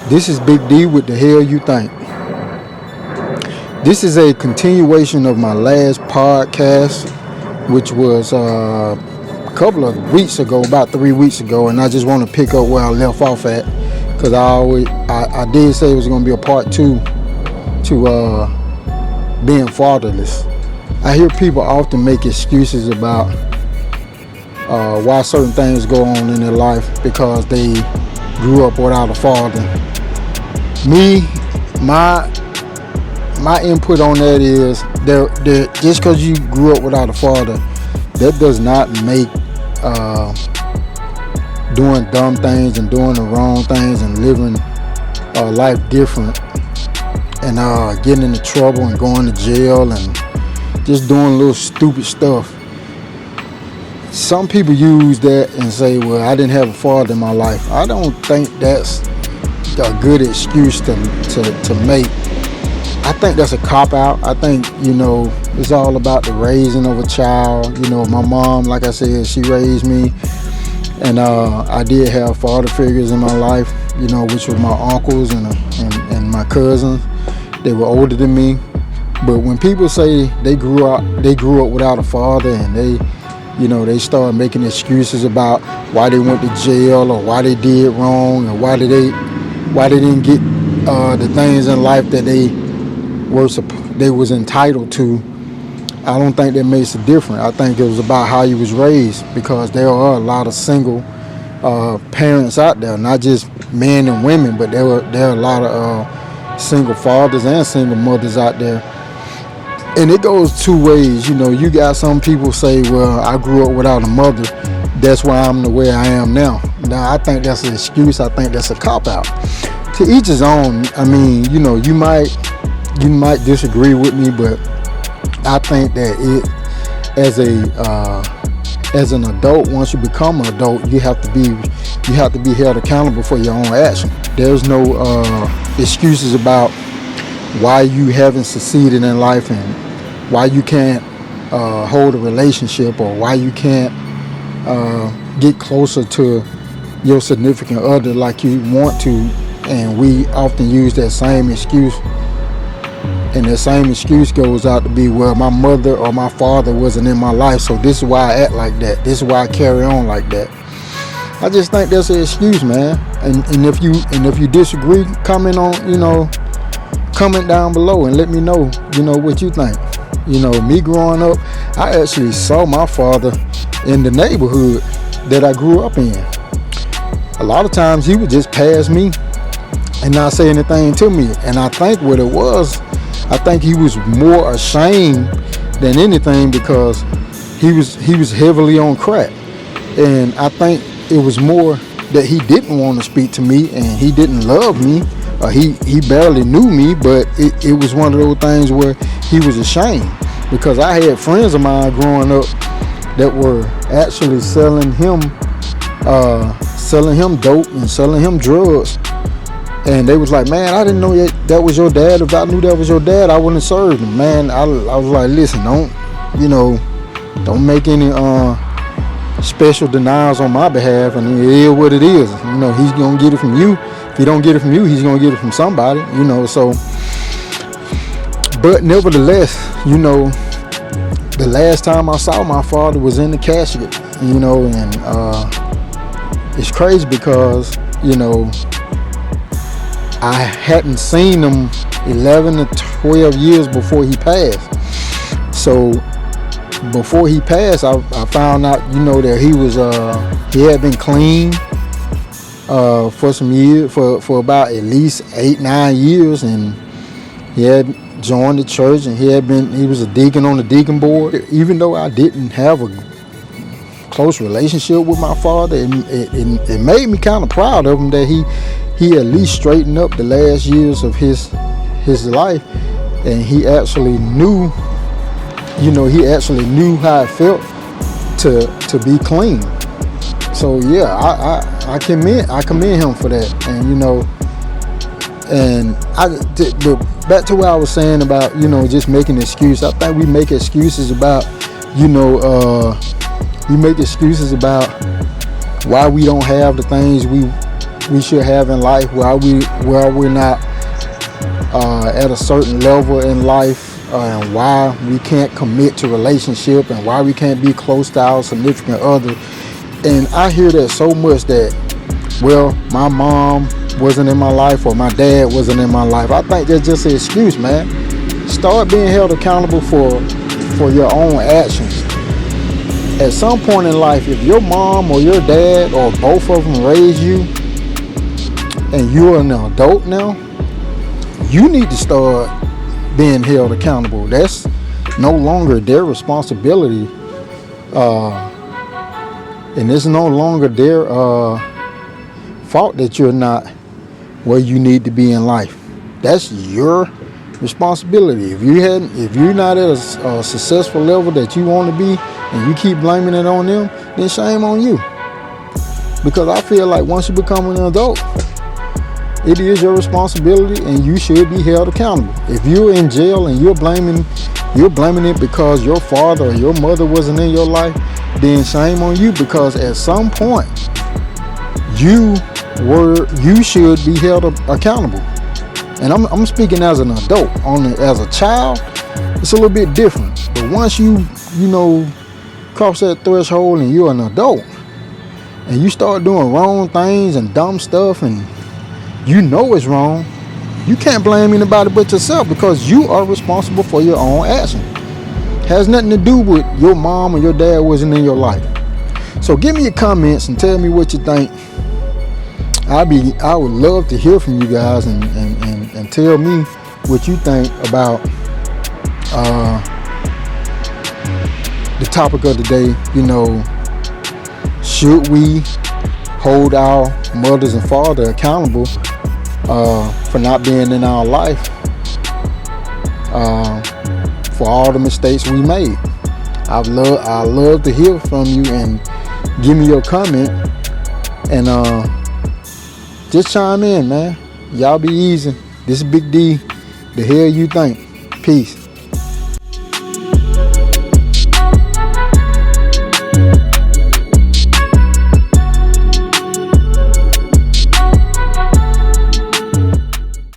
This is Big D with The Hell You Think. This is a continuation of my last podcast, which was a couple of weeks ago, about 3 weeks ago, and I just want to pick up where I left off at, because I did say it was going to be a part two to being fatherless. I hear people often make excuses about why certain things go on in their life because they grew up without a father. Me, my input on that is just because you grew up without a father, that does not make doing dumb things and doing the wrong things and living life different and getting into trouble and going to jail and just doing little stupid stuff. Some people use that and say, well, I didn't have a father in my life. I don't think that's a good excuse to make. I think that's a cop-out. I think, it's all about the raising of a child. My mom, like I said, she raised me. And I did have father figures in my life, which were my uncles and my cousins. They were older than me. But when people say they grew up without a father and they start making excuses about why they went to jail or why they did wrong or why they didn't get the things in life that they was entitled to. I don't think that makes a difference. I think it was about how you was raised, because there are a lot of single parents out there, not just men and women, but there are a lot of single fathers and single mothers out there. And it goes two ways. You got some people say, well, I grew up without a mother, that's why I'm the way I am now. Now, I think that's an excuse. I think that's a cop-out. To each his own. I mean, you might disagree with me, but I think that as an adult, once you become an adult, you have to be held accountable for your own action. There's no excuses about why you haven't succeeded in life and why you can't hold a relationship or why you can't get closer to your significant other like you want to. And we often use that same excuse. And that same excuse goes out to be, well, my mother or my father wasn't in my life, so this is why I act like that. This is why I carry on like that. I just think that's an excuse, man. And if you disagree, comment down below and let me know, what you think. Me growing up, I actually saw my father in the neighborhood that I grew up in. A lot of times he would just pass me and not say anything to me. And I think what it was, I think he was more ashamed than anything because he was heavily on crack. And I think it was more that he didn't want to speak to me and he didn't love me. He barely knew me, but it was one of those things where he was ashamed, because I had friends of mine growing up that were actually selling him dope and selling him drugs. And they was like, man, I didn't know that was your dad. If I knew that was your dad, I wouldn't have served him. Man, I was like, listen, don't make any special denials on my behalf, and it is what it is. He's gonna get it from you. If he don't get it from you, he's gonna get it from somebody. So. But nevertheless, the last time I saw my father was in the casket. And it's crazy because I hadn't seen him 11 to 12 years before he passed. So before he passed, I found out, that he had been clean for some years, for about at least 8-9 years, and he had joined the church, and he was a deacon on the deacon board. Even though I didn't have a close relationship with my father, it made me kind of proud of him that he at least straightened up the last years of his life, and he actually knew how it felt to be clean. So yeah, I commend him for that. And but back to what I was saying about just making excuses. I think we make excuses about why we don't have the things we should have in life, why we're not at a certain level in life, and why we can't commit to relationship, and why we can't be close to our significant other. And I hear that so much that, well, my mom wasn't in my life or my dad wasn't in my life. I think that's just an excuse, man. Start being held accountable for your own actions. At some point in life, if your mom or your dad or both of them raised you and you're an adult now, you need to start being held accountable. That's no longer their responsibility, and it's no longer their fault that you're not where you need to be in life. That's your responsibility. If you're not at a successful level that you want to be, and you keep blaming it on them, then shame on you. Because I feel like once you become an adult, it is your responsibility, and you should be held accountable. If you're in jail and you're blaming it because your father or your mother wasn't in your life, then shame on you, because at some point you should be held accountable. And I'm speaking as an adult. As a child, it's a little bit different. But once you cross that threshold and you're an adult and you start doing wrong things and dumb stuff, and you know it's wrong, you can't blame anybody but yourself, because you are responsible for your own action. It has nothing to do with your mom or your dad wasn't in your life. So give me your comments and tell me what you think. I would love to hear from you guys and tell me what you think about the topic of the day. Should we hold our mothers and fathers accountable for not being in our life, for all the mistakes we made? I'd love to hear from you, and give me your comment, and just chime in, man. Y'all be easy. This is Big D. The hell you think? Peace.